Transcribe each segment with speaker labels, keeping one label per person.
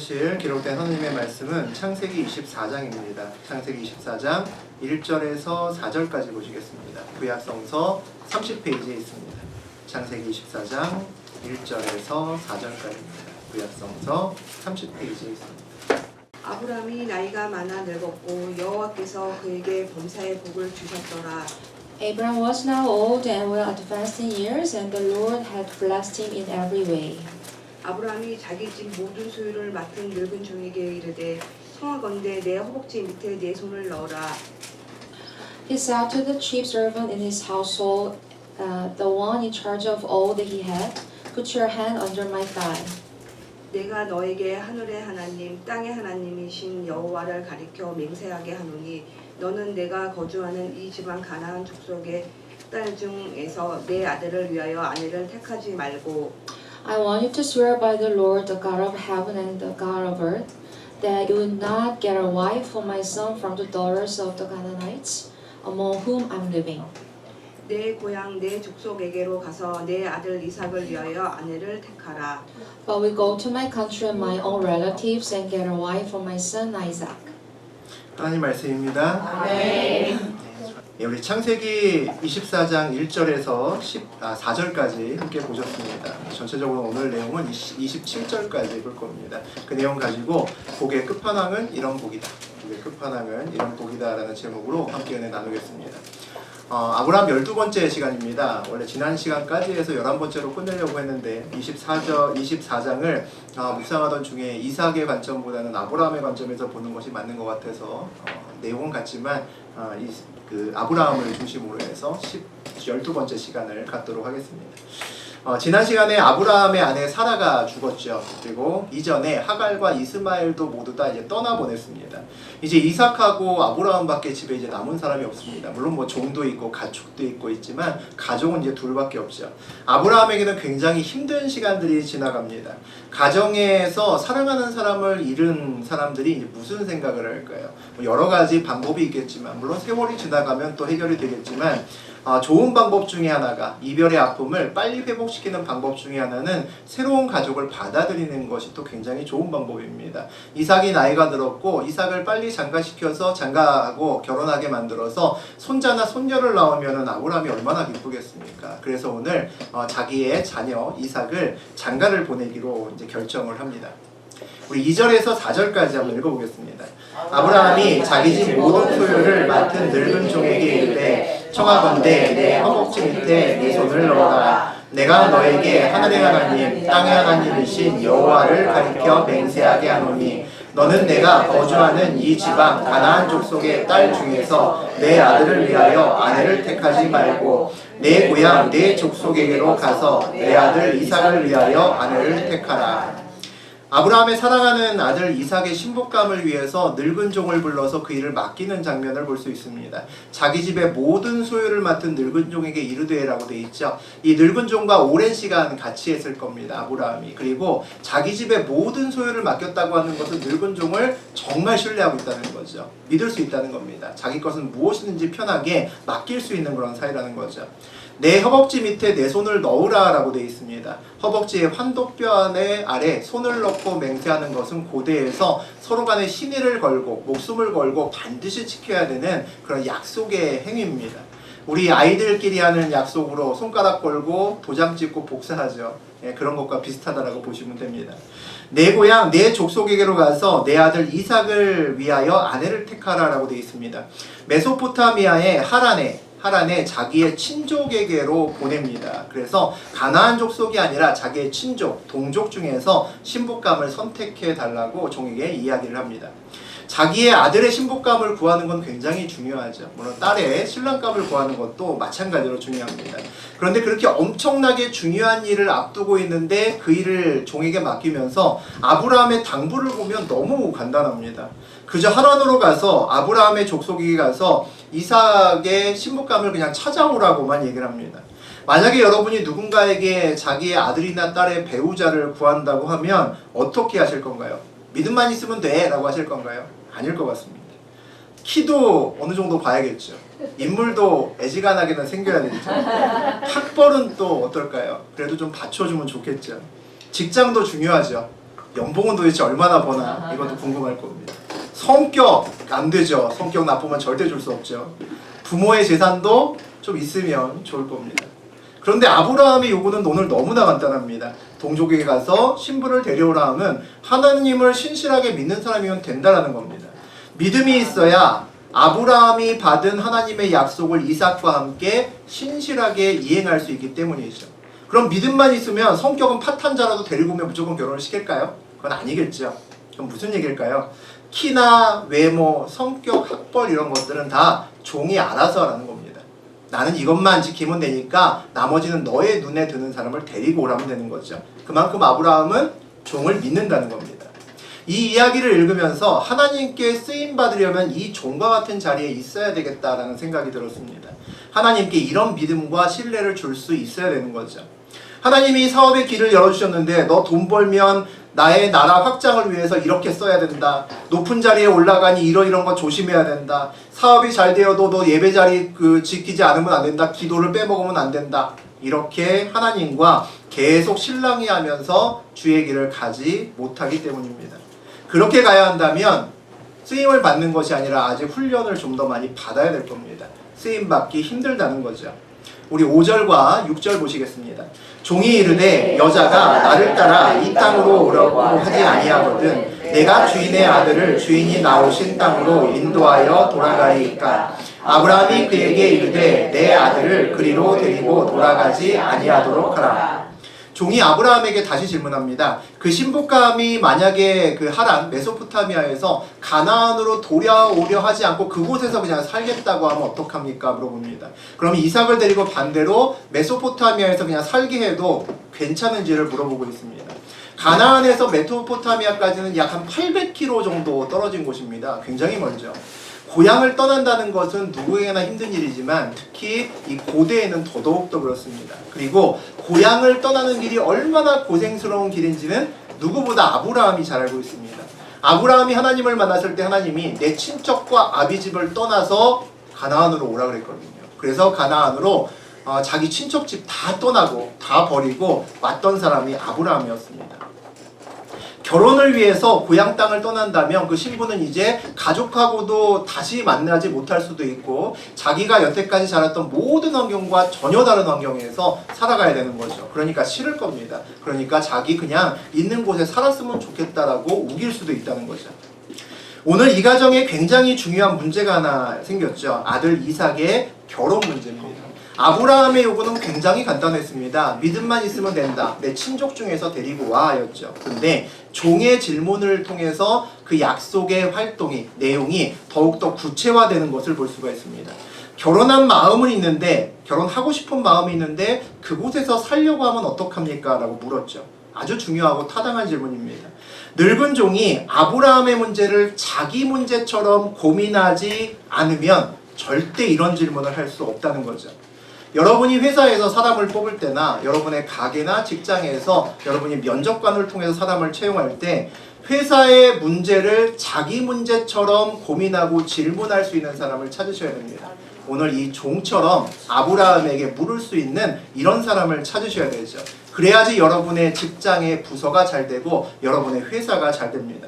Speaker 1: 보실 기록된 하나님의 말씀은 창세기 24장입니다. 창세기 24장 1절에서 4절까지 보시겠습니다. 구약성서 30페이지에 있습니다. 창세기 24장 1절에서 4절까지입니다. 구약성서 30페이지에 있습니다.
Speaker 2: 아브라함이 나이가 많아 늙었고 여호와께서 그에게 범사의 복을 주셨더라.
Speaker 3: Abram was now old and well advanced in years, and the Lord had blessed him in every way.
Speaker 2: 아브라함이 자기 집 모든 소유를 맡은 늙은 종에게 이르되 청하건대 내 허벅지 밑에 내 손을 넣어라.
Speaker 3: He said to the chief servant in his household, the one in charge of all that he had, put your hand under my thigh.
Speaker 2: 내가 너에게 하늘의 하나님 땅의 하나님이신 여호와를 가리켜 맹세하게 하노니 너는 내가 거주하는 이 지방 가나안 족속의 딸 중에서 내 아들을 위하여 아내를 택하지 말고
Speaker 3: I want you to swear by the Lord, the God of heaven and the God of earth, that you would not get a wife for my son from the daughters of the Canaanites, among whom I'm living.
Speaker 2: 내 고향 내 족속에게로 가서 내 아들 이삭을 위하여 아내를 택하라.
Speaker 3: But we go to my country and my own relatives and get a wife for my son Isaac.
Speaker 1: 하나님 말씀입니다.
Speaker 3: 아멘.
Speaker 1: 예, 우리 창세기 24장 1절에서 4절까지 함께 보셨습니다. 전체적으로 오늘 내용은 27절까지 볼 겁니다. 그 내용 가지고 복의 끝판왕은 이런 복이다. 복의 끝판왕은 이런 복이다 라는 제목으로 함께 은혜 나누겠습니다. 아브라함 12번째 시간입니다. 원래 지난 시간까지 해서 11번째로 끝내려고 했는데 24장을 묵상하던 중에 이삭의 관점보다는 아브라함의 관점에서 보는 것이 맞는 것 같아서 내용은 같지만 아브라함을 중심으로 해서 12번째 시간을 갖도록 하겠습니다. 지난 시간에 아브라함의 아내 사라가 죽었죠. 그리고 이전에 하갈과 이스마엘도 모두 다 이제 떠나보냈습니다. 이제 이삭하고 아브라함밖에 집에 이제 남은 사람이 없습니다. 물론 뭐 종도 있고 가축도 있고 있지만 가족은 이제 둘밖에 없죠. 아브라함에게는 굉장히 힘든 시간들이 지나갑니다. 가정에서 사랑하는 사람을 잃은 사람들이 이제 무슨 생각을 할까요? 뭐 여러 가지 방법이 있겠지만 물론 세월이 지나가면 또 해결이 되겠지만 좋은 방법 중에 하나가 이별의 아픔을 빨리 회복시키는 방법 중에 하나는 새로운 가족을 받아들이는 것이 또 굉장히 좋은 방법입니다. 이삭이 나이가 들었고 이삭을 빨리 장가하고 결혼하게 만들어서 손자나 손녀를 낳으면 아브라함이 얼마나 기쁘겠습니까? 그래서 오늘 자기의 자녀 이삭을 장가를 보내기로 이제 결정을 합니다. 우리 2절에서 4절까지 한번 읽어보겠습니다. 아브라함이 자기 집 모든 소유를 맡은 늙은 종에게 이르되 청하건대 내 허벅지 밑에 네 손을 넣어라. 내가 너에게 하늘의 하나님 땅의 하나님이신 여호와를 가리켜 맹세하게 하노니 너는 내가 거주하는 이 지방 가나안 족속의 딸 중에서 내 아들을 위하여 아내를 택하지 말고 내 고향 내 족속에게로 가서 내 아들 이삭을 위하여 아내를 택하라. 아브라함의 사랑하는 아들 이삭의 신부감을 위해서 늙은 종을 불러서 그 일을 맡기는 장면을 볼 수 있습니다. 자기 집의 모든 소유를 맡은 늙은 종에게 이르되라고 되어 있죠. 이 늙은 종과 오랜 시간 같이 했을 겁니다. 아브라함이. 그리고 자기 집의 모든 소유를 맡겼다고 하는 것은 늙은 종을 정말 신뢰하고 있다는 거죠. 믿을 수 있다는 겁니다. 자기 것은 무엇이든지 편하게 맡길 수 있는 그런 사이라는 거죠. 내 허벅지 밑에 내 손을 넣으라 라고 되어 있습니다. 허벅지의 환도뼈 아래 손을 넣고 맹세하는 것은 고대에서 서로 간에 신의를 걸고 목숨을 걸고 반드시 지켜야 되는 그런 약속의 행위입니다. 우리 아이들끼리 하는 약속으로 손가락 걸고 도장 찍고 복사하죠. 그런 것과 비슷하다라고 보시면 됩니다. 내 고향 내 족속에게로 가서 내 아들 이삭을 위하여 아내를 택하라 라고 되어 있습니다. 메소포타미아의 하란에 자기의 친족에게로 보냅니다. 그래서 가나안 족속이 아니라 자기의 친족, 동족 중에서 신부감을 선택해 달라고 종에게 이야기를 합니다. 자기의 아들의 신부감을 구하는 건 굉장히 중요하죠. 물론 딸의 신랑감을 구하는 것도 마찬가지로 중요합니다. 그런데 그렇게 엄청나게 중요한 일을 앞두고 있는데 그 일을 종에게 맡기면서 아브라함의 당부를 보면 너무 간단합니다. 그저 하란으로 가서 아브라함의 족속에게 가서 이삭의 신부감을 그냥 찾아오라고만 얘기를 합니다. 만약에 여러분이 누군가에게 자기의 아들이나 딸의 배우자를 구한다고 하면 어떻게 하실 건가요? 믿음만 있으면 돼 라고 하실 건가요? 아닐 것 같습니다. 키도 어느 정도 봐야겠죠. 인물도 애지간하게는 생겨야 되죠. 학벌은 또 어떨까요? 그래도 좀 받쳐주면 좋겠죠. 직장도 중요하죠. 연봉은 도대체 얼마나 버나 이것도 궁금할 겁니다. 성격 안 되죠. 성격 나쁘면 절대 줄 수 없죠. 부모의 재산도 좀 있으면 좋을 겁니다. 그런데 아브라함의 요구는 오늘 너무나 간단합니다. 동족에게 가서 신부를 데려오라 하면 하나님을 신실하게 믿는 사람이면 된다라는 겁니다. 믿음이 있어야 아브라함이 받은 하나님의 약속을 이삭과 함께 신실하게 이행할 수 있기 때문이죠. 그럼 믿음만 있으면 성격은 파탄자라도 데리고 오면 무조건 결혼을 시킬까요? 그건 아니겠죠. 그럼 무슨 얘기일까요? 키나 외모, 성격, 학벌 이런 것들은 다 종이 알아서 하라는 겁니다. 나는 이것만 지키면 되니까 나머지는 너의 눈에 드는 사람을 데리고 오라면 되는 거죠. 그만큼 아브라함은 종을 믿는다는 겁니다. 이 이야기를 읽으면서 하나님께 쓰임받으려면 이 종과 같은 자리에 있어야 되겠다라는 생각이 들었습니다. 하나님께 이런 믿음과 신뢰를 줄 수 있어야 되는 거죠. 하나님이 사업의 길을 열어주셨는데 너 돈 벌면 나의 나라 확장을 위해서 이렇게 써야 된다. 높은 자리에 올라가니 이런 거 조심해야 된다. 사업이 잘 되어도 너 예배 자리 지키지 않으면 안 된다. 기도를 빼먹으면 안 된다. 이렇게 하나님과 계속 실랑이 하면서 주의 길을 가지 못하기 때문입니다. 그렇게 가야 한다면 쓰임을 받는 것이 아니라 아직 훈련을 좀 더 많이 받아야 될 겁니다. 쓰임 받기 힘들다는 거죠. 우리 5절과 6절 보시겠습니다. 종이 이르되 여자가 나를 따라 이 땅으로 오라고 하지 아니하거든 내가 주인의 아들을 주인이 나오신 땅으로 인도하여 돌아가리이까. 아브라함이 그에게 이르되 내 아들을 그리로 데리고 돌아가지 아니하도록 하라. 종이 아브라함에게 다시 질문합니다. 그 신부감이 만약에 그 하란 메소포타미아에서 가나안으로 돌아오려 하지 않고 그곳에서 그냥 살겠다고 하면 어떡합니까? 물어봅니다. 그럼 이삭을 데리고 반대로 메소포타미아에서 그냥 살게 해도 괜찮은지를 물어보고 있습니다. 가나안에서 메소포타미아까지는 약 한 800km 정도 떨어진 곳입니다. 굉장히 멀죠. 고향을 떠난다는 것은 누구에게나 힘든 일이지만 특히 이 고대에는 더더욱더 그렇습니다. 그리고 고향을 떠나는 길이 얼마나 고생스러운 길인지는 누구보다 아브라함이 잘 알고 있습니다. 아브라함이 하나님을 만났을 때 하나님이 내 친척과 아비집을 떠나서 가나안으로 오라 그랬거든요. 그래서 가나안으로 자기 친척집 다 떠나고 다 버리고 왔던 사람이 아브라함이었습니다. 결혼을 위해서 고향 땅을 떠난다면 그 신부는 이제 가족하고도 다시 만나지 못할 수도 있고 자기가 여태까지 자랐던 모든 환경과 전혀 다른 환경에서 살아가야 되는 거죠. 그러니까 싫을 겁니다. 그러니까 자기 그냥 있는 곳에 살았으면 좋겠다라고 우길 수도 있다는 거죠. 오늘 이 가정에 굉장히 중요한 문제가 하나 생겼죠. 아들 이삭의 결혼 문제입니다. 아브라함의 요구는 굉장히 간단했습니다. 믿음만 있으면 된다. 내 친족 중에서 데리고 와 였죠. 근데 종의 질문을 통해서 그 약속의 활동이 내용이 더욱더 구체화되는 것을 볼 수가 있습니다. 결혼한 마음은 있는데 결혼하고 싶은 마음이 있는데 그곳에서 살려고 하면 어떡합니까? 라고 물었죠. 아주 중요하고 타당한 질문입니다. 늙은 종이 아브라함의 문제를 자기 문제처럼 고민하지 않으면 절대 이런 질문을 할 수 없다는 거죠. 여러분이 회사에서 사람을 뽑을 때나 여러분의 가게나 직장에서 여러분이 면접관을 통해서 사람을 채용할 때 회사의 문제를 자기 문제처럼 고민하고 질문할 수 있는 사람을 찾으셔야 됩니다. 오늘 이 종처럼 아브라함에게 물을 수 있는 이런 사람을 찾으셔야 되죠. 그래야지 여러분의 직장의 부서가 잘 되고 여러분의 회사가 잘 됩니다.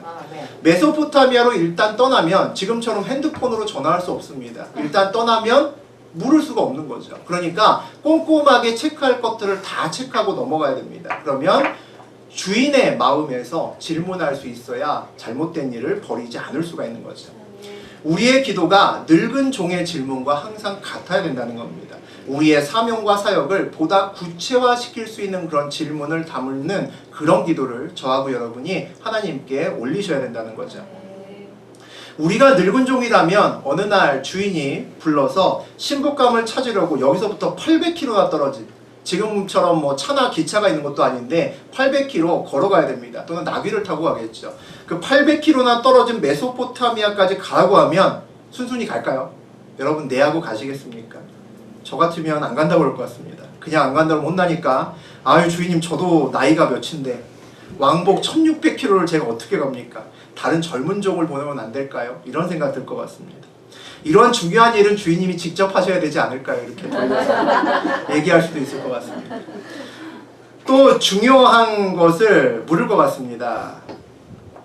Speaker 1: 메소포타미아로 일단 떠나면 지금처럼 핸드폰으로 전화할 수 없습니다. 일단 떠나면 물을 수가 없는 거죠. 그러니까 꼼꼼하게 체크할 것들을 다 체크하고 넘어가야 됩니다. 그러면 주인의 마음에서 질문할 수 있어야 잘못된 일을 벌이지 않을 수가 있는 거죠. 우리의 기도가 늙은 종의 질문과 항상 같아야 된다는 겁니다. 우리의 사명과 사역을 보다 구체화시킬 수 있는 그런 질문을 담는 그런 기도를 저하고 여러분이 하나님께 올리셔야 된다는 거죠. 우리가 늙은 종이라면 어느 날 주인이 불러서 신부감을 찾으려고 여기서부터 800km나 떨어진 지금처럼 뭐 차나 기차가 있는 것도 아닌데 800km 걸어가야 됩니다. 또는 나귀를 타고 가겠죠. 그 800km나 떨어진 메소포타미아까지 가라고 하면 순순히 갈까요? 여러분 내하고 가시겠습니까? 저 같으면 안 간다고 그럴 것 같습니다. 그냥 안 간다고 혼나니까 아유 주인님 저도 나이가 몇인데 왕복 1600km를 제가 어떻게 갑니까? 다른 젊은 종을 보내면 안 될까요? 이런 생각 들 것 같습니다. 이러한 중요한 일은 주인님이 직접 하셔야 되지 않을까요? 이렇게 얘기할 수도 있을 것 같습니다. 또 중요한 것을 물을 것 같습니다.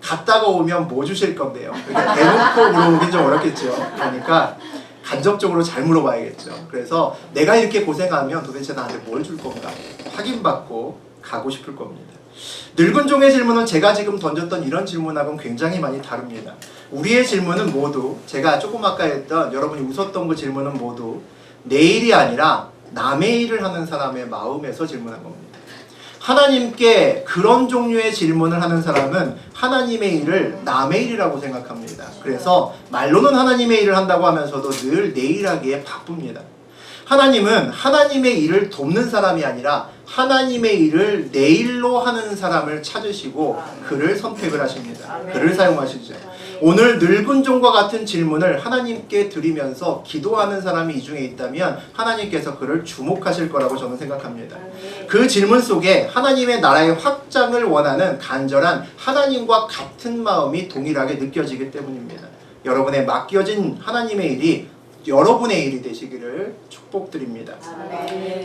Speaker 1: 갔다가 오면 뭐 주실 건데요? 그러니까 대놓고 물어보긴 좀 어렵겠죠. 그러니까 간접적으로 잘 물어봐야겠죠. 그래서 내가 이렇게 고생하면 도대체 나한테 뭘 줄 건가 확인받고 가고 싶을 겁니다. 늙은 종의 질문은 제가 지금 던졌던 이런 질문하고는 굉장히 많이 다릅니다. 우리의 질문은 모두 제가 조금 아까 했던 여러분이 웃었던 그 질문은 모두 내 일이 아니라 남의 일을 하는 사람의 마음에서 질문한 겁니다. 하나님께 그런 종류의 질문을 하는 사람은 하나님의 일을 남의 일이라고 생각합니다. 그래서 말로는 하나님의 일을 한다고 하면서도 늘 내 일하기에 바쁩니다. 하나님은 하나님의 일을 돕는 사람이 아니라 하나님의 일을 내 일로 하는 사람을 찾으시고 그를 선택을 하십니다. 그를 사용하시죠. 오늘 늙은 종과 같은 질문을 하나님께 드리면서 기도하는 사람이 이 중에 있다면 하나님께서 그를 주목하실 거라고 저는 생각합니다. 그 질문 속에 하나님의 나라의 확장을 원하는 간절한 하나님과 같은 마음이 동일하게 느껴지기 때문입니다. 여러분의 맡겨진 하나님의 일이 여러분의 일이 되시기를 축복드립니다.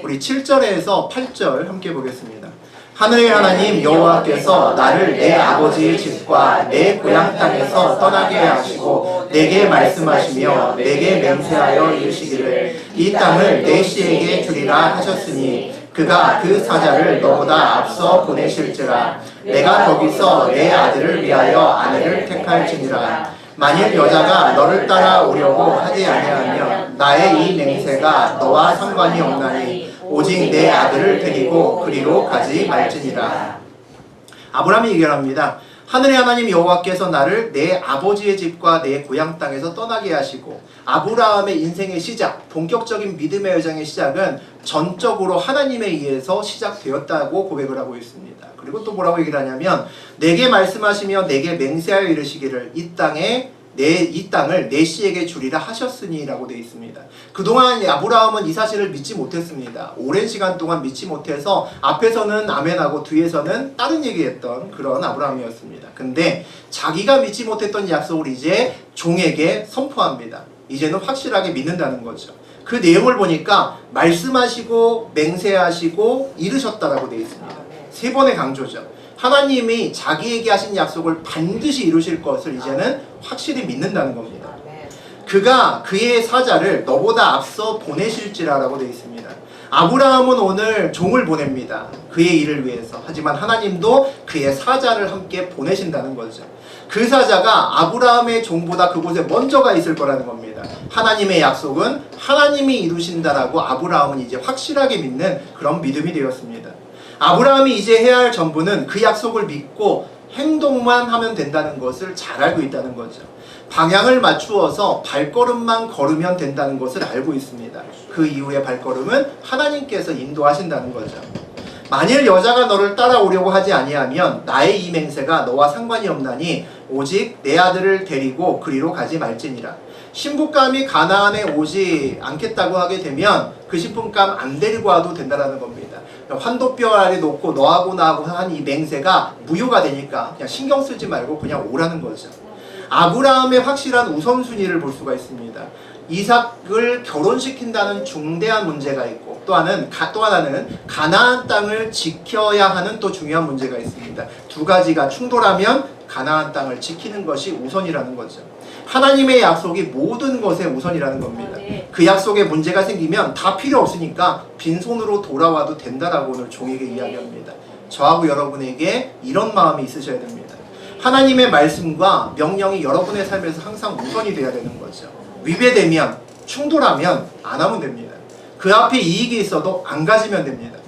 Speaker 1: 우리 7절에서 8절 함께 보겠습니다. 하늘의 하나님 여호와께서 나를 내 아버지의 집과 내 고향 땅에서 떠나게 하시고 내게 말씀하시며 내게 맹세하여 이르시기를 이 땅을 내 씨에게 주리라 하셨으니 그가 그 사자를 너보다 앞서 보내실지라 내가 거기서 내 아들을 위하여 아내를 택할지니라. 만일 여자가 너를 따라오려고 하지 아니하면 나의 이 맹세가 너와 상관이 없나니 오직 내 아들을 데리고 그리로 가지 말지니라. 아브라함이 얘기합니다. 하늘의 하나님 여호와께서 나를 내 아버지의 집과 내 고향 땅에서 떠나게 하시고 아브라함의 인생의 시작, 본격적인 믿음의 여정의 시작은 전적으로 하나님에 의해서 시작되었다고 고백을 하고 있습니다. 그리고 또 뭐라고 얘기를 하냐면 내게 말씀하시며 내게 맹세하여 이르시기를 이 땅을 내 씨에게 주리라 하셨으니 라고 되어 있습니다. 그동안 아브라함은 이 사실을 믿지 못했습니다. 오랜 시간 동안 믿지 못해서 앞에서는 아멘하고 뒤에서는 다른 얘기했던 그런 아브라함이었습니다. 근데 자기가 믿지 못했던 약속을 이제 종에게 선포합니다. 이제는 확실하게 믿는다는 거죠. 그 내용을 보니까 말씀하시고 맹세하시고 이르셨다라고 되어 있습니다. 3번의 강조죠. 하나님이 자기에게 하신 약속을 반드시 이루실 것을 이제는 확실히 믿는다는 겁니다. 그가 그의 사자를 너보다 앞서 보내실지라라고 되어 있습니다. 아브라함은 오늘 종을 보냅니다. 그의 일을 위해서. 하지만 하나님도 그의 사자를 함께 보내신다는 거죠. 그 사자가 아브라함의 종보다 그곳에 먼저 가 있을 거라는 겁니다. 하나님의 약속은 하나님이 이루신다라고 아브라함은 이제 확실하게 믿는 그런 믿음이 되었습니다. 아브라함이 이제 해야 할 전부는 그 약속을 믿고 행동만 하면 된다는 것을 잘 알고 있다는 거죠. 방향을 맞추어서 발걸음만 걸으면 된다는 것을 알고 있습니다. 그 이후의 발걸음은 하나님께서 인도하신다는 거죠. 만일 여자가 너를 따라오려고 하지 아니하면 나의 이 맹세가 너와 상관이 없나니 오직 내 아들을 데리고 그리로 가지 말지니라. 신부감이 가나안에 오지 않겠다고 하게 되면 그 신부감 안 데리고 와도 된다는 겁니다. 환도뼈 아래 놓고 너하고 나하고 한 이 맹세가 무효가 되니까 그냥 신경 쓰지 말고 그냥 오라는 거죠. 아브라함의 확실한 우선순위를 볼 수가 있습니다. 이삭을 결혼시킨다는 중대한 문제가 있고 또 하나는 가나안 땅을 지켜야 하는 또 중요한 문제가 있습니다. 두 가지가 충돌하면 가나안 땅을 지키는 것이 우선이라는 거죠. 하나님의 약속이 모든 것의 우선이라는 겁니다. 그 약속에 문제가 생기면 다 필요 없으니까 빈손으로 돌아와도 된다라고 오늘 종에게 이야기합니다. 저하고 여러분에게 이런 마음이 있으셔야 됩니다. 하나님의 말씀과 명령이 여러분의 삶에서 항상 우선이 되어야 되는 거죠. 위배되면, 충돌하면 안 하면 됩니다. 그 앞에 이익이 있어도 안 가지면 됩니다.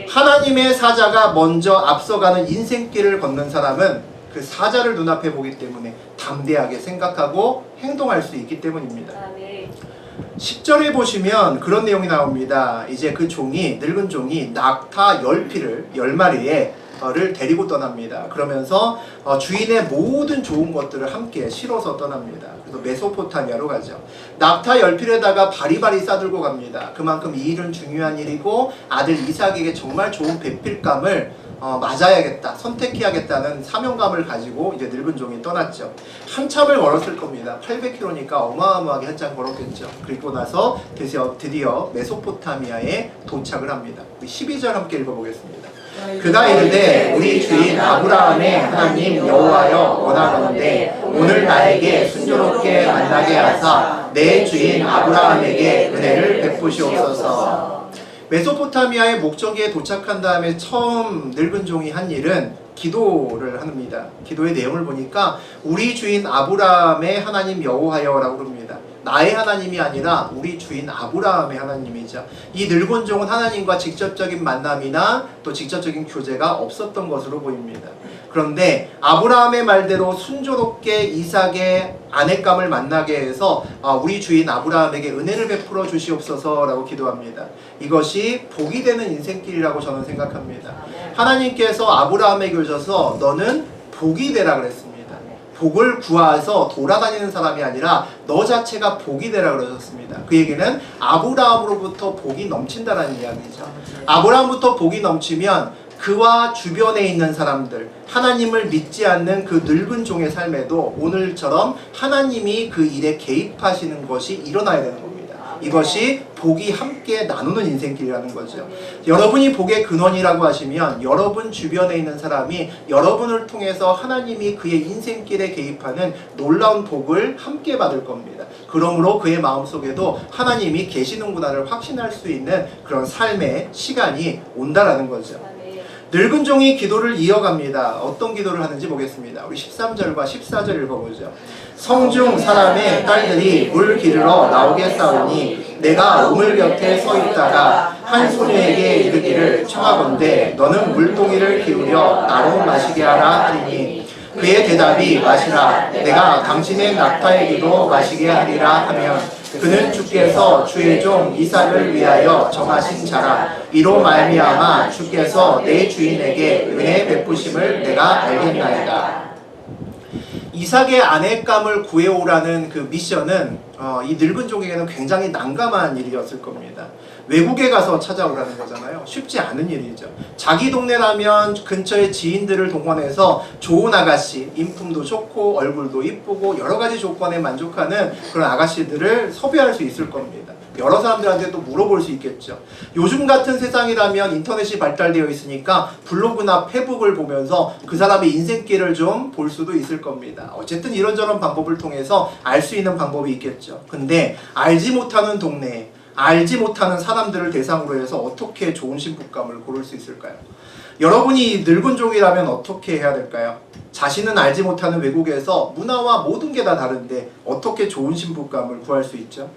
Speaker 1: 하나님의 사자가 먼저 앞서가는 인생길을 걷는 사람은 그 사자를 눈앞에 보기 때문에 담대하게 생각하고 행동할 수 있기 때문입니다. 10절에 보시면 그런 내용이 나옵니다. 이제 그 종이, 늙은 종이 낙타 10마리를 데리고 떠납니다. 그러면서 주인의 모든 좋은 것들을 함께 실어서 떠납니다. 그래서 메소포타미아로 가죠. 낙타 10필에다가 바리바리 싸들고 갑니다. 그만큼 이 일은 중요한 일이고 아들 이삭에게 정말 좋은 배필감을 맞아야겠다, 선택해야겠다는 사명감을 가지고 이제 늙은 종이 떠났죠. 한참을 걸었을 겁니다. 800km니까 어마어마하게 한참 걸었겠죠. 그리고 나서 드디어 메소포타미아에 도착을 합니다. 12절 함께 읽어보겠습니다. 그가 이르되 우리 주인 아브라함의 하나님 여호와여 원하건대 오늘 나에게 순조롭게 만나게 하사 내 주인 아브라함에게 은혜를 베푸시옵소서. 메소포타미아의 목적지에 도착한 다음에 처음 늙은 종이 한 일은 기도를 합니다. 기도의 내용을 보니까 우리 주인 아브라함의 하나님 여호와여라고 그럽니다. 나의 하나님이 아니라 우리 주인 아브라함의 하나님이죠. 이 늙은 종은 하나님과 직접적인 만남이나 또 직접적인 교제가 없었던 것으로 보입니다. 그런데 아브라함의 말대로 순조롭게 이삭의 아내감을 만나게 해서 우리 주인 아브라함에게 은혜를 베풀어 주시옵소서라고 기도합니다. 이것이 복이 되는 인생길이라고 저는 생각합니다. 하나님께서 아브라함에게 오셔서 너는 복이 되라 그랬습니다. 복을 구하서 돌아다니는 사람이 아니라 너 자체가 복이 되라 그러셨습니다. 그 얘기는 아브라함으로부터 복이 넘친다라는 이야기죠. 아브라함부터 복이 넘치면 그와 주변에 있는 사람들, 하나님을 믿지 않는 그 늙은 종의 삶에도 오늘처럼 하나님이 그 일에 개입하시는 것이 일어나야 되는 겁니다. 이것이 복이 함께 나누는 인생길이라는 거죠. 여러분이 복의 근원이라고 하시면 여러분 주변에 있는 사람이 여러분을 통해서 하나님이 그의 인생길에 개입하는 놀라운 복을 함께 받을 겁니다. 그러므로 그의 마음속에도 하나님이 계시는구나를 확신할 수 있는 그런 삶의 시간이 온다라는 거죠. 늙은 종이 기도를 이어갑니다. 어떤 기도를 하는지 보겠습니다. 우리 13절과 14절 읽어보죠. 성중 사람의 딸들이 물 기르러 나오겠사오니 내가 우물 곁에 서 있다가 한 소녀에게 이르기를 청하건대 너는 물동이를 기울여 나로 마시게 하라 하리니 그의 대답이 마시라 내가 당신의 낙타에게도 마시게 하리라 하면 그는 주께서 주의 종 이삭을 위하여 정하신 자라 이로 말미암아 주께서 내 주인에게 은혜 베푸심을 내가 알겠나이다. 이삭의 아내감을 구해오라는 그 미션은 이 늙은 종에게는 굉장히 난감한 일이었을 겁니다. 외국에 가서 찾아오라는 거잖아요. 쉽지 않은 일이죠. 자기 동네라면 근처의 지인들을 동원해서 좋은 아가씨, 인품도 좋고 얼굴도 이쁘고 여러 가지 조건에 만족하는 그런 아가씨들을 섭외할 수 있을 겁니다. 여러 사람들한테 또 물어볼 수 있겠죠. 요즘 같은 세상이라면 인터넷이 발달되어 있으니까 블로그나 페북을 보면서 그 사람의 인생길을 좀 볼 수도 있을 겁니다. 어쨌든 이런저런 방법을 통해서 알 수 있는 방법이 있겠죠. 근데 알지 못하는 동네에 알지 못하는 사람들을 대상으로 해서 어떻게 좋은 신부감을 고를 수 있을까요? 여러분이 늙은 종이라면 어떻게 해야 될까요? 자신은 알지 못하는 외국에서 문화와 모든 게 다 다른데 어떻게 좋은 신부감을 구할 수 있죠?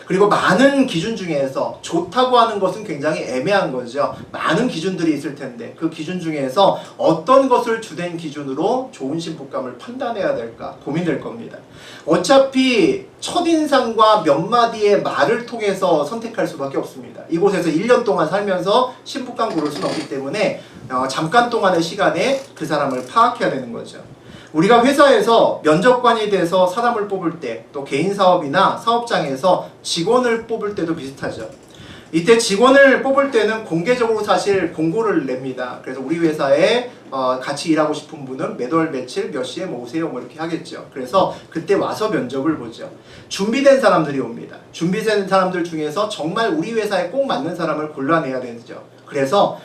Speaker 1: 그리고 많은 기준 중에서 좋다고 하는 것은 굉장히 애매한 거죠. 많은 기준들이 있을 텐데 그 기준 중에서 어떤 것을 주된 기준으로 좋은 신부감을 판단해야 될까 고민될 겁니다. 어차피 첫인상과 몇 마디의 말을 통해서 선택할 수밖에 없습니다. 이곳에서 1년 동안 살면서 신부감 고를 수는 없기 때문에 잠깐 동안의 시간에 그 사람을 파악해야 되는 거죠. 우리가 회사에서 면접관이 돼서 사람을 뽑을 때 또 개인 사업이나 사업장에서 직원을 뽑을 때도 비슷하죠. 이때 직원을 뽑을 때는 공개적으로 사실 공고를 냅니다. 그래서 우리 회사에 같이 일하고 싶은 분은 몇 월 며칠 몇 시에 뭐 오세요 뭐 이렇게 하겠죠. 그래서 그때 와서 면접을 보죠. 준비된 사람들이 옵니다. 준비된 사람들 중에서 정말 우리 회사에 꼭 맞는 사람을 골라내야 되죠. 그래서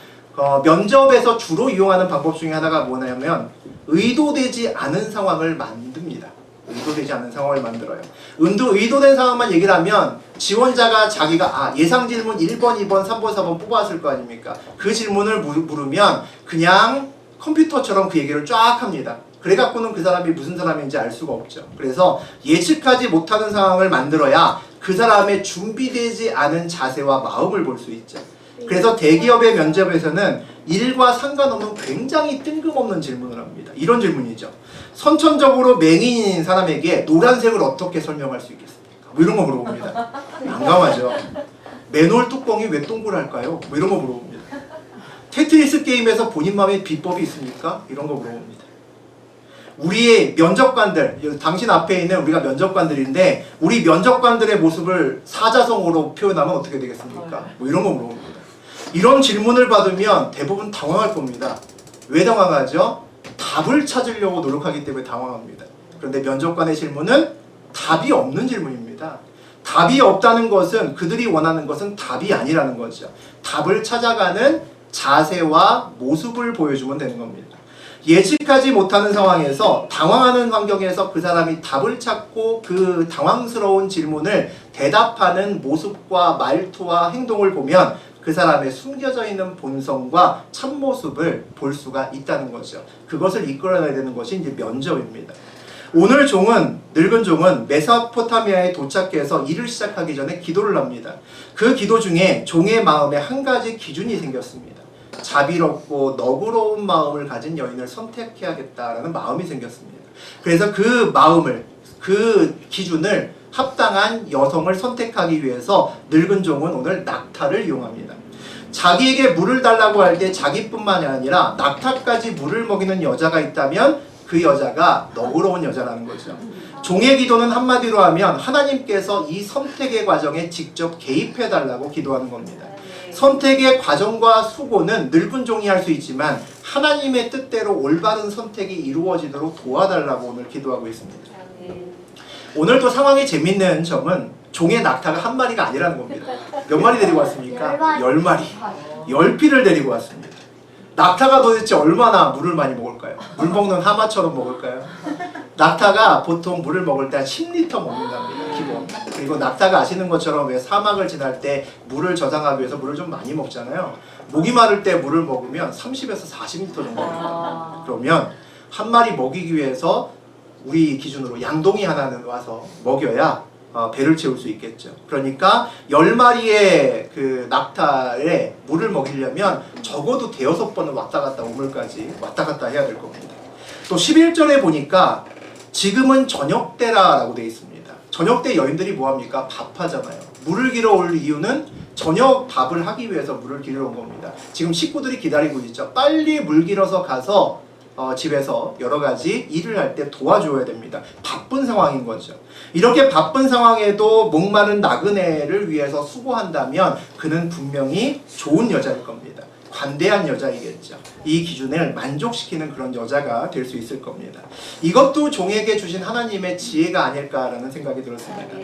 Speaker 1: 면접에서 주로 이용하는 방법 중에 하나가 뭐냐면 의도되지 않은 상황을 만듭니다. 의도되지 않은 상황을 만들어요. 의도된 상황만 얘기를 하면 지원자가 자기가 예상 질문 1번, 2번, 3번, 4번 뽑았을 거 아닙니까? 그 질문을 물으면 그냥 컴퓨터처럼 그 얘기를 쫙 합니다. 그래갖고는 그 사람이 무슨 사람인지 알 수가 없죠. 그래서 예측하지 못하는 상황을 만들어야 그 사람의 준비되지 않은 자세와 마음을 볼 수 있죠. 그래서 대기업의 면접에서는 일과 상관없는 굉장히 뜬금없는 질문을 합니다. 이런 질문이죠. 선천적으로 맹인인 사람에게 노란색을 어떻게 설명할 수 있겠습니까? 뭐 이런 거 물어봅니다. 난감하죠. 맨홀 뚜껑이 왜 동그랄까요? 뭐 이런 거 물어봅니다. 테트리스 게임에서 본인 마음에 비법이 있습니까? 이런 거 물어봅니다. 우리의 면접관들, 당신 앞에 있는 우리가 면접관들인데 우리 면접관들의 모습을 사자성어로 표현하면 어떻게 되겠습니까? 뭐 이런 거 물어봅니다. 이런 질문을 받으면 대부분 당황할 겁니다. 왜 당황하죠? 답을 찾으려고 노력하기 때문에 당황합니다. 그런데 면접관의 질문은 답이 없는 질문입니다. 답이 없다는 것은 그들이 원하는 것은 답이 아니라는 거죠. 답을 찾아가는 자세와 모습을 보여주면 되는 겁니다. 예측하지 못하는 상황에서 당황하는 환경에서 그 사람이 답을 찾고 그 당황스러운 질문을 대답하는 모습과 말투와 행동을 보면 그 사람의 숨겨져 있는 본성과 참모습을 볼 수가 있다는 거죠. 그것을 이끌어내야 되는 것이 이제 면접입니다. 오늘 늙은 종은 메소포타미아에 도착해서 일을 시작하기 전에 기도를 합니다. 그 기도 중에 종의 마음에 한 가지 기준이 생겼습니다. 자비롭고 너그러운 마음을 가진 여인을 선택해야겠다라는 마음이 생겼습니다. 그래서 그 마음을, 그 기준을 합당한 여성을 선택하기 위해서 늙은 종은 오늘 낙타를 이용합니다. 자기에게 물을 달라고 할 때 자기뿐만이 아니라 낙타까지 물을 먹이는 여자가 있다면 그 여자가 너그러운 여자라는 거죠. 종의 기도는 한마디로 하면 하나님께서 이 선택의 과정에 직접 개입해 달라고 기도하는 겁니다. 선택의 과정과 수고는 늙은 종이 할 수 있지만 하나님의 뜻대로 올바른 선택이 이루어지도록 도와달라고 오늘 기도하고 있습니다. 오늘도 상황이 재밌는 점은 종의 낙타가 한 마리가 아니라는 겁니다. 몇 마리 데리고 왔습니까? 10마리. 10피를 데리고 왔습니다. 낙타가 도대체 얼마나 물을 많이 먹을까요? 물 먹는 하마처럼 먹을까요? 낙타가 보통 물을 먹을 때 한 10리터 먹는답니다. 기본. 그리고 낙타가 아시는 것처럼 왜 사막을 지날 때 물을 저장하기 위해서 물을 좀 많이 먹잖아요. 목이 마를 때 물을 먹으면 30에서 40리터 정도 먹는답니다. 그러면 한 마리 먹이기 위해서 우리 기준으로 양동이 하나는 와서 먹여야 배를 채울 수 있겠죠. 그러니까 10마리의 그 낙타에 물을 먹이려면 적어도 대여섯 번은 왔다 갔다 우물까지 왔다 갔다 해야 될 겁니다. 또 11절에 보니까 지금은 저녁때라라고 되어 있습니다. 저녁때 여인들이 뭐합니까? 밥하잖아요. 물을 길어 올 이유는 저녁 밥을 하기 위해서 물을 길러 온 겁니다. 지금 식구들이 기다리고 있죠. 빨리 물 길어서 가서 집에서 여러 가지 일을 할 때 도와줘야 됩니다. 바쁜 상황인 거죠. 이렇게 바쁜 상황에도 목마른 나그네를 위해서 수고한다면 그는 분명히 좋은 여자일 겁니다. 관대한 여자이겠죠. 이 기준을 만족시키는 그런 여자가 될 수 있을 겁니다. 이것도 종에게 주신 하나님의 지혜가 아닐까라는 생각이 들었습니다.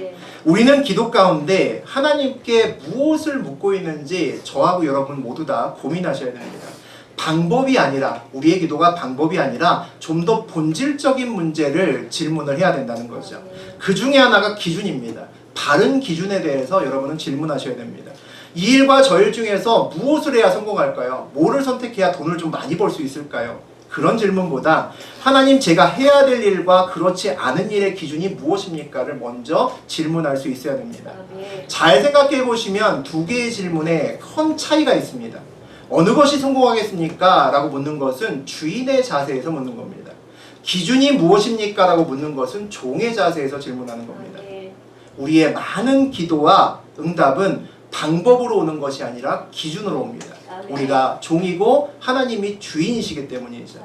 Speaker 1: 우리는 기도 가운데 하나님께 무엇을 묻고 있는지 저하고 여러분 모두 다 고민하셔야 됩니다. 방법이 아니라, 우리의 기도가 방법이 아니라 좀 더 본질적인 문제를 질문을 해야 된다는 거죠. 그 중에 하나가 기준입니다. 바른 기준에 대해서 여러분은 질문하셔야 됩니다. 이 일과 저 일 중에서 무엇을 해야 성공할까요? 뭐를 선택해야 돈을 좀 많이 벌 수 있을까요? 그런 질문보다 하나님, 제가 해야 될 일과 그렇지 않은 일의 기준이 무엇입니까를 먼저 질문할 수 있어야 됩니다. 잘 생각해 보시면 두 개의 질문에 큰 차이가 있습니다. 어느 것이 성공하겠습니까? 라고 묻는 것은 주인의 자세에서 묻는 겁니다. 기준이 무엇입니까? 라고 묻는 것은 종의 자세에서 질문하는 겁니다. 우리의 많은 기도와 응답은 방법으로 오는 것이 아니라 기준으로 옵니다. 우리가 종이고 하나님이 주인이시기 때문이죠.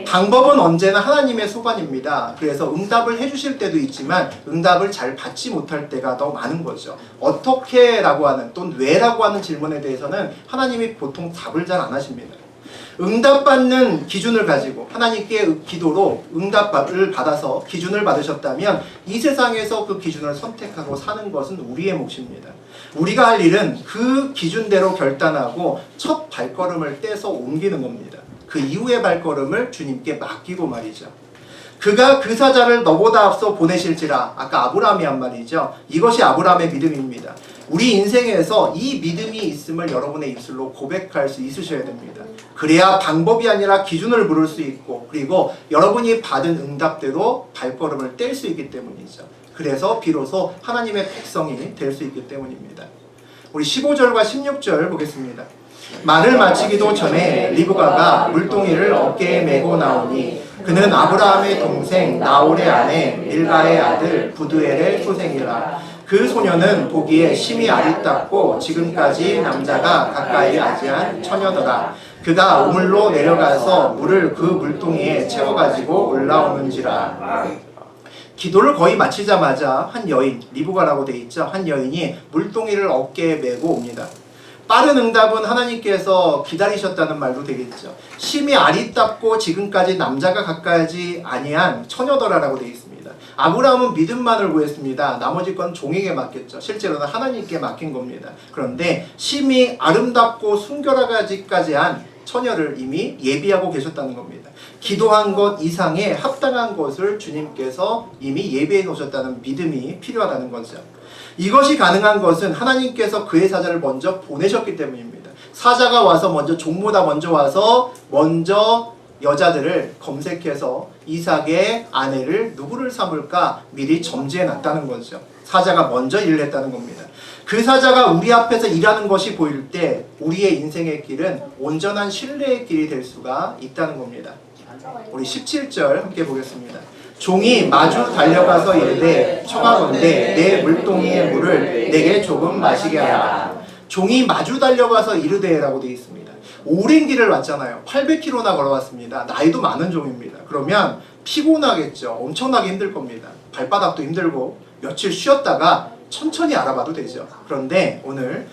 Speaker 1: 방법은 언제나 하나님의 소관입니다. 그래서 응답을 해주실 때도 있지만 응답을 잘 받지 못할 때가 더 많은 거죠. 어떻게 라고 하는 또는 왜 라고 하는 질문에 대해서는 하나님이 보통 답을 잘 안 하십니다. 응답받는 기준을 가지고 하나님께 기도로 응답을 받아서 기준을 받으셨다면 이 세상에서 그 기준을 선택하고 사는 것은 우리의 몫입니다. 우리가 할 일은 그 기준대로 결단하고 첫 발걸음을 떼서 옮기는 겁니다. 그 이후의 발걸음을 주님께 맡기고 말이죠. 그가 그 사자를 너보다 앞서 보내실지라, 아까 아브라함이 한 말이죠. 이것이 아브라함의 믿음입니다. 우리 인생에서 이 믿음이 있음을 여러분의 입술로 고백할 수 있으셔야 됩니다. 그래야 방법이 아니라 기준을 물을 수 있고, 그리고 여러분이 받은 응답대로 발걸음을 뗄 수 있기 때문이죠. 그래서 비로소 하나님의 백성이 될 수 있기 때문입니다. 우리 15절과 16절 보겠습니다. 말을 마치기도 전에 리브가가 물동이를 어깨에 메고 나오니 그는 아브라함의 동생 나홀의 아내 밀가의 아들 부두엘의 소생이라. 그 소녀는 보기에 심히 아리따고 지금까지 남자가 가까이 아지한 처녀더라. 그가 우물로 내려가서 물을 그 물동이에 채워가지고 올라오는지라. 기도를 거의 마치자마자 한 여인, 리브가라고 돼 있죠. 한 여인이 물동이를 어깨에 메고 옵니다. 빠른 응답은 하나님께서 기다리셨다는 말도 되겠죠. 심히 아리답고 지금까지 남자가 가까이지 아니한 처녀더라라고 되어 있습니다. 아브라함은 믿음만을 구했습니다. 나머지 건 종에게 맡겼죠. 실제로는 하나님께 맡긴 겁니다. 그런데 심히 아름답고 순결하기까지 한 처녀를 이미 예비하고 계셨다는 겁니다. 기도한 것 이상의 합당한 것을 주님께서 이미 예비해 놓으셨다는 믿음이 필요하다는 거죠. 이것이 가능한 것은 하나님께서 그의 사자를 먼저 보내셨기 때문입니다. 사자가 와서 먼저 종보다 먼저 와서 먼저 여자들을 검색해서 이삭의 아내를 누구를 삼을까 미리 점지해 놨다는 거죠. 사자가 먼저 일을 했다는 겁니다. 그 사자가 우리 앞에서 일하는 것이 보일 때 우리의 인생의 길은 온전한 신뢰의 길이 될 수가 있다는 겁니다. 우리 17절 함께 보겠습니다. 종이 마주 달려가서 이르되 청하건대 내 물동이의 물을 내게 조금 마시게 하라. 종이 마주 달려가서 이르되라고 되어 있습니다. 오랜 길을 왔잖아요. 800km나 걸어왔습니다. 나이도 많은 종입니다. 그러면 피곤하겠죠. 엄청나게 힘들 겁니다. 발바닥도 힘들고 며칠 쉬었다가 천천히 알아봐도 되죠. 그런데 오늘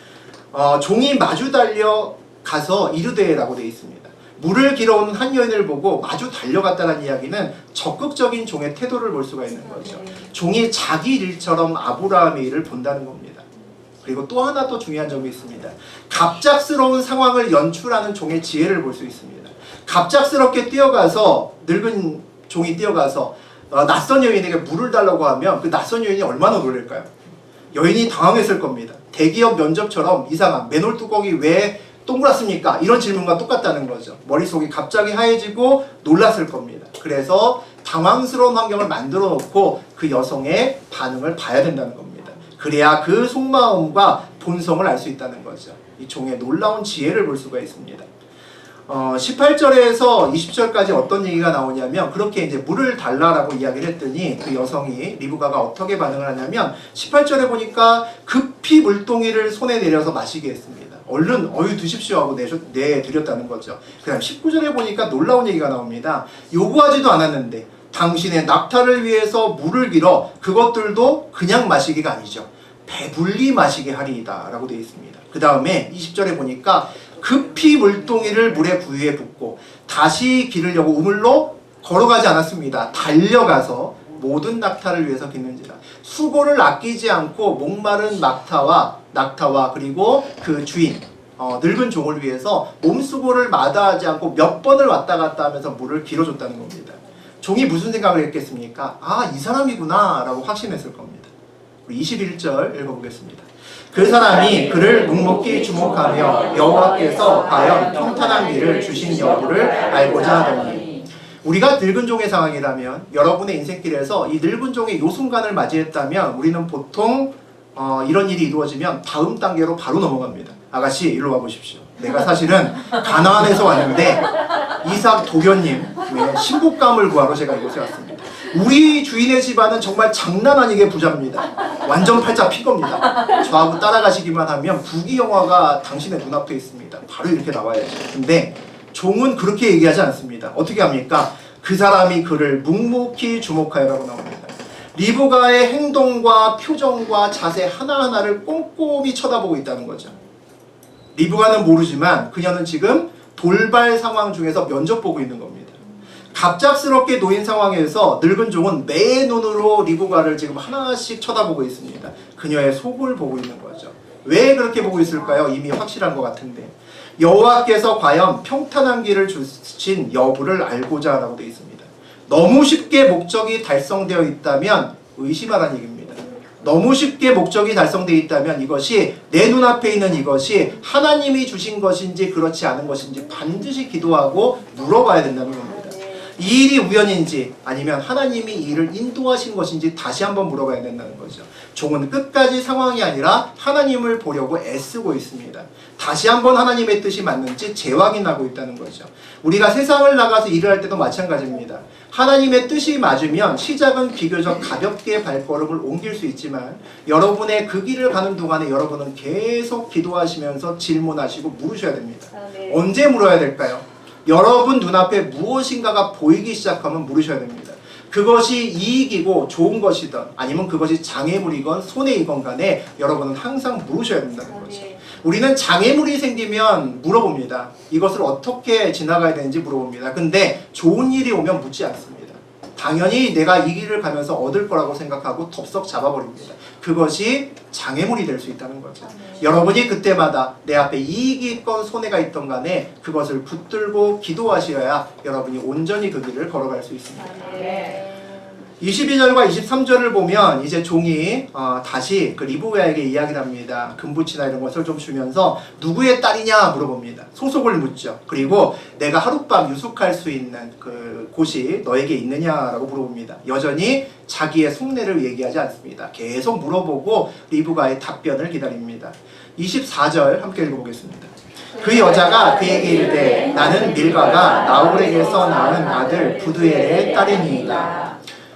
Speaker 1: 종이 마주 달려가서 이르되라고 되어 있습니다. 물을 길어오는 한 여인을 보고 마주 달려갔다는 이야기는 적극적인 종의 태도를 볼 수가 있는 거죠. 종이 자기 일처럼 아브라함의 일을 본다는 겁니다. 그리고 또 하나 또 중요한 점이 있습니다. 갑작스러운 상황을 연출하는 종의 지혜를 볼 수 있습니다. 갑작스럽게 뛰어가서 늙은 종이 뛰어가서 낯선 여인에게 물을 달라고 하면 그 낯선 여인이 얼마나 놀랄까요? 여인이 당황했을 겁니다. 대기업 면접처럼 이상한 맨홀 뚜껑이 왜 동그랗습니까? 이런 질문과 똑같다는 거죠. 머릿속이 갑자기 하얘지고 놀랐을 겁니다. 그래서 당황스러운 환경을 만들어 놓고 그 여성의 반응을 봐야 된다는 겁니다. 그래야 그 속마음과 본성을 알 수 있다는 거죠. 이 종의 놀라운 지혜를 볼 수가 있습니다. 18절에서 20절까지 어떤 얘기가 나오냐면 그렇게 이제 물을 달라라고 이야기를 했더니 그 여성이 리브가가 어떻게 반응을 하냐면 18절에 보니까 급히 물동이를 손에 내려서 마시게 했습니다. 얼른 어유 드십시오 하고 내드렸다는 거죠. 그 다음 19절에 보니까 놀라운 얘기가 나옵니다. 요구하지도 않았는데 당신의 낙타를 위해서 물을 길어 그것들도 그냥 마시기가 아니죠. 배불리 마시게 하리이다 라고 되어 있습니다. 그 다음에 20절에 보니까 급히 물동이를 물에 부위에 붓고 다시 기르려고 우물로 걸어가지 않았습니다. 달려가서 모든 낙타를 위해서 깃는지라. 수고를 아끼지 않고 목마른 낙타와 그리고 그 주인 늙은 종을 위해서 몸수고를 마다하지 않고 몇 번을 왔다 갔다 하면서 물을 길어줬다는 겁니다. 종이 무슨 생각을 했겠습니까? 아, 이 사람이구나 라고 확신했을 겁니다. 21절 읽어보겠습니다. 그 사람이 그를 묵묵히 주목하며 여호와께서 과연 평탄한 길을 주신 여부를 알고자 하더니. 우리가 늙은 종의 상황이라면 여러분의 인생길에서 이 늙은 종의 요 순간을 맞이했다면 우리는 보통 이런 일이 이루어지면 다음 단계로 바로 넘어갑니다. 아가씨 일로 와보십시오. 내가 사실은 가나안에서 왔는데 이삭 도련님 신부감을 구하러 제가 이곳에 왔습니다. 우리 주인의 집안은 정말 장난 아니게 부자입니다. 완전 팔자 핀 겁니다. 저하고 따라가시기만 하면 부귀영화가 당신의 눈앞에 있습니다. 바로 이렇게 나와야죠. 근데 종은 그렇게 얘기하지 않습니다. 어떻게 합니까? 그 사람이 그를 묵묵히 주목하여라고 나옵니다. 리브가의 행동과 표정과 자세 하나하나를 꼼꼼히 쳐다보고 있다는 거죠. 리브가는 모르지만 그녀는 지금 돌발 상황 중에서 면접 보고 있는 겁니다. 갑작스럽게 놓인 상황에서 늙은 종은 매 눈으로 리브가를 지금 하나씩 쳐다보고 있습니다. 그녀의 속을 보고 있는 거죠. 왜 그렇게 보고 있을까요? 이미 확실한 것 같은데. 여호와께서 과연 평탄한 길을 주신 여부를 알고자 하라고 되어 있습니다. 너무 쉽게 목적이 달성되어 있다면 의심하라는 얘기입니다. 너무 쉽게 목적이 달성되어 있다면 이것이 내 눈앞에 있는 이것이 하나님이 주신 것인지 그렇지 않은 것인지 반드시 기도하고 물어봐야 된다는 겁니다. 이 일이 우연인지 아니면 하나님이 이 일을 인도하신 것인지 다시 한번 물어봐야 된다는 거죠. 종은 끝까지 상황이 아니라 하나님을 보려고 애쓰고 있습니다. 다시 한번 하나님의 뜻이 맞는지 재확인하고 있다는 거죠. 우리가 세상을 나가서 일을 할 때도 마찬가지입니다. 하나님의 뜻이 맞으면 시작은 비교적 가볍게 발걸음을 옮길 수 있지만 여러분의 그 길을 가는 동안에 여러분은 계속 기도하시면서 질문하시고 물으셔야 됩니다. 언제 물어야 될까요? 여러분 눈앞에 무엇인가가 보이기 시작하면 물으셔야 됩니다. 그것이 이익이고 좋은 것이든 아니면 그것이 장애물이건 손해이건 간에 여러분은 항상 물으셔야 된다는 거죠. 우리는 장애물이 생기면 물어봅니다. 이것을 어떻게 지나가야 되는지 물어봅니다. 근데 좋은 일이 오면 묻지 않습니다. 당연히 내가 이 길을 가면서 얻을 거라고 생각하고 덥석 잡아버립니다. 그것이 장애물이 될 수 있다는 거죠. 여러분이 그때마다 내 앞에 이익이 있건 손해가 있던 간에 그것을 붙들고 기도하셔야 여러분이 온전히 그 길을 걸어갈 수 있습니다. 22절과 23절을 보면 이제 종이 다시 그 리브가에게 이야기를 합니다. 금붙이나 이런 것을 좀 주면서 누구의 딸이냐 물어봅니다. 소속을 묻죠. 그리고 내가 하룻밤 유숙할 수 있는 그 곳이 너에게 있느냐라고 물어봅니다. 여전히 자기의 속내를 얘기하지 않습니다. 계속 물어보고 리브가의 답변을 기다립니다. 24절 함께 읽어보겠습니다. 그 여자가 그에게 이르되 나는 밀가가 나홀에게서 낳은 아들 부두엘의 딸이니이다.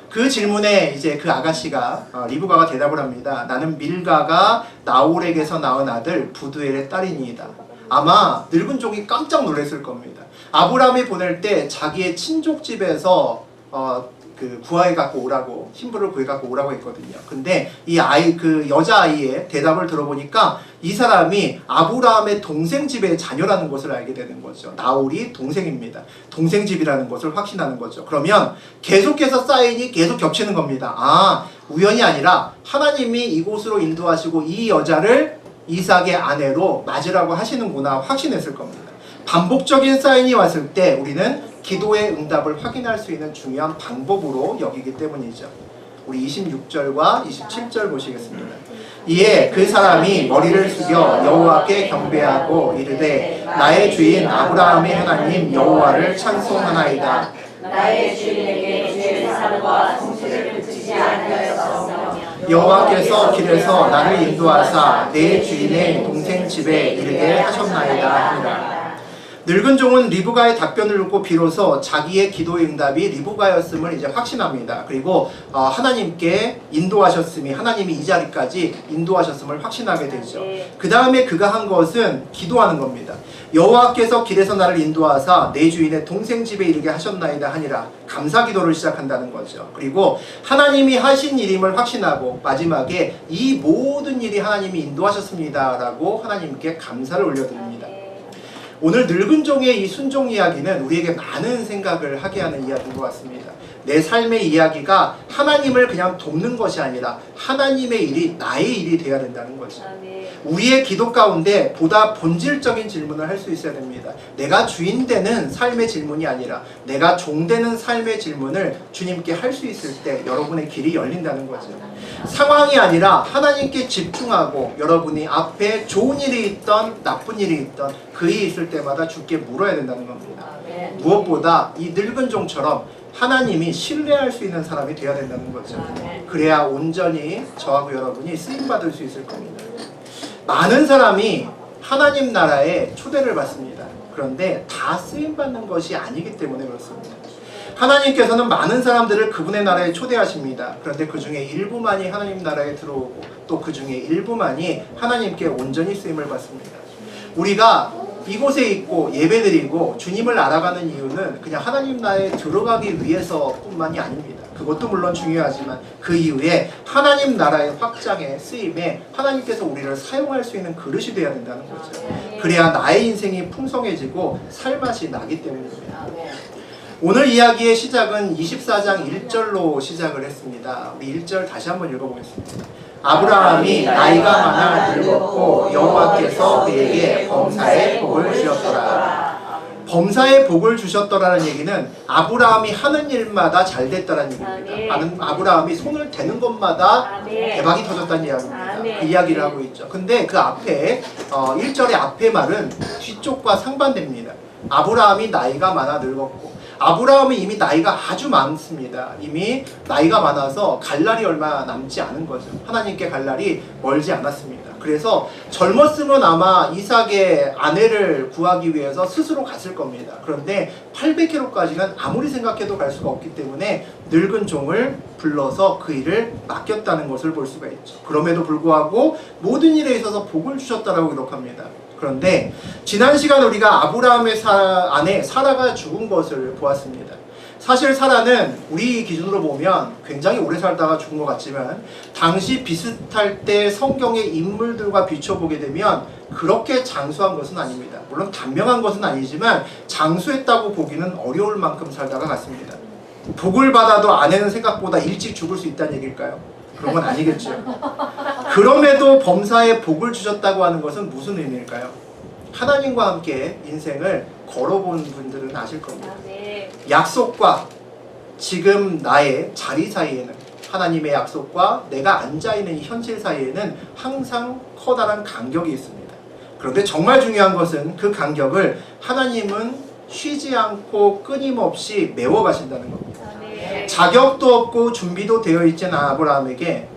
Speaker 1: 그 질문에 이제 그 아가씨가 리브가가 대답을 합니다. 나는 밀가가 나홀에게서 낳은 아들 부두엘의 딸이니이다. 아마 늙은 종이 깜짝 놀랐을 겁니다. 아브라함이 보낼 때 자기의 친족 집에서 그 구하여 갖고 오라고 신부를 구해 갖고 오라고 했거든요. 근데 이 아이 그 여자아이의 대답을 들어보니까 이 사람이 아브라함의 동생 집의 자녀라는 것을 알게 되는 거죠. 나홀이 동생입니다. 동생 집이라는 것을 확신하는 거죠. 그러면 계속해서 사인이 계속 겹치는 겁니다. 아, 우연이 아니라 하나님이 이곳으로 인도하시고 이 여자를 이삭의 아내로 맞으라고 하시는구나 확신했을 겁니다. 반복적인 사인이 왔을 때 우리는 기도의 응답을 확인할 수 있는 중요한 방법으로 여기기 때문이죠. 우리 26절과 27절 보시겠습니다. 이에 그 사람이 머리를 숙여 여호와께 경배하고 이르되 나의 주인 아브라함의 하나님 여호와를 찬송하나이다.
Speaker 4: 나의 주인에게 주의 사랑과 성실을 그치지 아니하였으며
Speaker 1: 여호와께서 길에서 나를 인도하사 내 주인의 동생 집에 이르게 하셨나이다 하니라. 늙은 종은 리브가의 답변을 듣고 비로소 자기의 기도의 응답이 리브가였음을 이제 확신합니다. 그리고 하나님께 인도하셨음이 하나님이 이 자리까지 인도하셨음을 확신하게 되죠. 그 다음에 그가 한 것은 기도하는 겁니다. 여호와께서 길에서 나를 인도하사 내 주인의 동생 집에 이르게 하셨나이다 하니라. 감사 기도를 시작한다는 거죠. 그리고 하나님이 하신 일임을 확신하고 마지막에 이 모든 일이 하나님이 인도하셨습니다 라고 하나님께 감사를 올려드립니다. 오늘 늙은 종의 이 순종 이야기는 우리에게 많은 생각을 하게 하는 이야기인 것 같습니다. 내 삶의 이야기가 하나님을 그냥 돕는 것이 아니라 하나님의 일이 나의 일이 되어야 된다는 거죠. 우리의 기도 가운데 보다 본질적인 질문을 할 수 있어야 됩니다. 내가 주인 되는 삶의 질문이 아니라 내가 종 되는 삶의 질문을 주님께 할 수 있을 때 여러분의 길이 열린다는 거죠. 상황이 아니라 하나님께 집중하고 여러분이 앞에 좋은 일이 있던 나쁜 일이 있던 그 일이 있을 때마다 주께 물어야 된다는 겁니다. 무엇보다 이 늙은 종처럼 하나님이 신뢰할 수 있는 사람이 되어야 된다는 거죠. 그래야 온전히 저하고 여러분이 쓰임받을 수 있을 겁니다. 많은 사람이 하나님 나라에 초대를 받습니다. 그런데 다 쓰임받는 것이 아니기 때문에 그렇습니다. 하나님께서는 많은 사람들을 그분의 나라에 초대하십니다. 그런데 그 중에 일부만이 하나님 나라에 들어오고 또 그 중에 일부만이 하나님께 온전히 쓰임을 받습니다. 우리가 이곳에 있고 예배드리고 주님을 알아가는 이유는 그냥 하나님 나라에 들어가기 위해서뿐만이 아닙니다. 그것도 물론 중요하지만 그 이후에 하나님 나라의 확장에 쓰임에 하나님께서 우리를 사용할 수 있는 그릇이 되어야 된다는 거죠. 그래야 나의 인생이 풍성해지고 살맛이 나기 때문입니다. 오늘 이야기의 시작은 24장 1절로 시작을 했습니다. 우리 1절 다시 한번 읽어보겠습니다. 아브라함이 나이가 많아 늙었고 여호와께서 그에게 범사의 복을 주셨더라. 범사의 복을 주셨더라는 얘기는 아브라함이 하는 일마다 잘 됐다는 얘기입니다. 아브라함이 손을 대는 것마다 대박이 터졌다는 이야기입니다. 그 이야기를 하고 있죠. 근데 그 앞에 1절의 앞에 말은 뒤쪽과 상반됩니다. 아브라함이 나이가 많아 늙었고 아브라함은 이미 나이가 아주 많습니다. 이미 나이가 많아서 갈 날이 얼마 남지 않은 거죠. 하나님께 갈 날이 멀지 않았습니다. 그래서 젊었으면 아마 이삭의 아내를 구하기 위해서 스스로 갔을 겁니다. 그런데 800km까지는 아무리 생각해도 갈 수가 없기 때문에 늙은 종을 불러서 그 일을 맡겼다는 것을 볼 수가 있죠. 그럼에도 불구하고 모든 일에 있어서 복을 주셨다라고 기록합니다. 그런데 지난 시간 우리가 아브라함의 아내 사라가 죽은 것을 보았습니다. 사실 사라는 우리 기준으로 보면 굉장히 오래 살다가 죽은 것 같지만 당시 비슷할 때 성경의 인물들과 비춰보게 되면 그렇게 장수한 것은 아닙니다. 물론 단명한 것은 아니지만 장수했다고 보기는 어려울 만큼 살다가 갔습니다. 복을 받아도 아내는 생각보다 일찍 죽을 수 있다는 얘기일까요? 그런 건 아니겠죠. 그럼에도 범사에 복을 주셨다고 하는 것은 무슨 의미일까요? 하나님과 함께 인생을 걸어본 분들은 아실 겁니다. 약속과 지금 나의 자리 사이에는, 하나님의 약속과 내가 앉아있는 이 현실 사이에는 항상 커다란 간격이 있습니다. 그런데 정말 중요한 것은 그 간격을 하나님은 쉬지 않고 끊임없이 메워가신다는 겁니다. 자격도 없고 준비도 되어 있지 않은 아브라함에게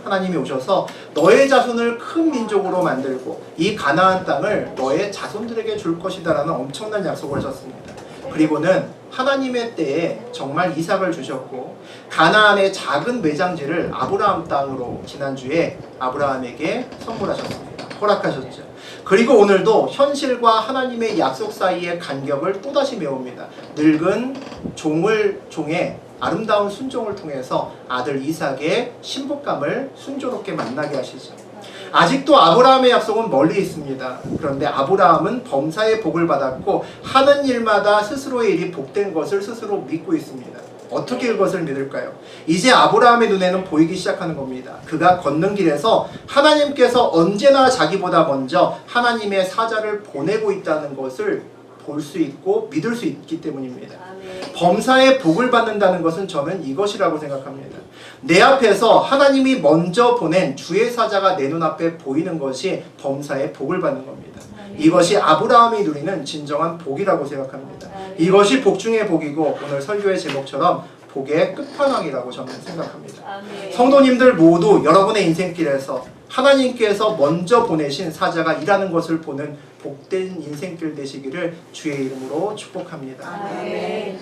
Speaker 1: 하나님이 오셔서 너의 자손을 큰 민족으로 만들고 이 가나안 땅을 너의 자손들에게 줄 것이다라는 엄청난 약속을 하셨습니다. 그리고는 하나님의 때에 정말 이삭을 주셨고 가나안의 작은 매장지를 아브라함 땅으로 지난주에 아브라함에게 선물하셨습니다. 허락하셨죠. 그리고 오늘도 현실과 하나님의 약속 사이의 간격을 또다시 메웁니다. 늙은 종의 아름다운 순종을 통해서 아들 이삭의 신부감을 순조롭게 만나게 하시죠. 아직도 아브라함의 약속은 멀리 있습니다. 그런데 아브라함은 범사의 복을 받았고 하는 일마다 스스로의 일이 복된 것을 스스로 믿고 있습니다. 어떻게 그것을 믿을까요? 이제 아브라함의 눈에는 보이기 시작하는 겁니다. 그가 걷는 길에서 하나님께서 언제나 자기보다 먼저 하나님의 사자를 보내고 있다는 것을 볼 수 있고 믿을 수 있기 때문입니다. 범사의 복을 받는다는 것은 저는 이것이라고 생각합니다. 내 앞에서 하나님이 먼저 보낸 주의 사자가 내 눈앞에 보이는 것이 범사의 복을 받는 겁니다. 이것이 아브라함이 누리는 진정한 복이라고 생각합니다. 이것이 복 중의 복이고 오늘 설교의 제목처럼 복의 끝판왕이라고 저는 생각합니다. 성도님들 모두 여러분의 인생길에서 하나님께서 먼저 보내신 사자가 일하는 것을 보는 복된 인생길 되시기를 주의 이름으로 축복합니다.
Speaker 2: 아멘.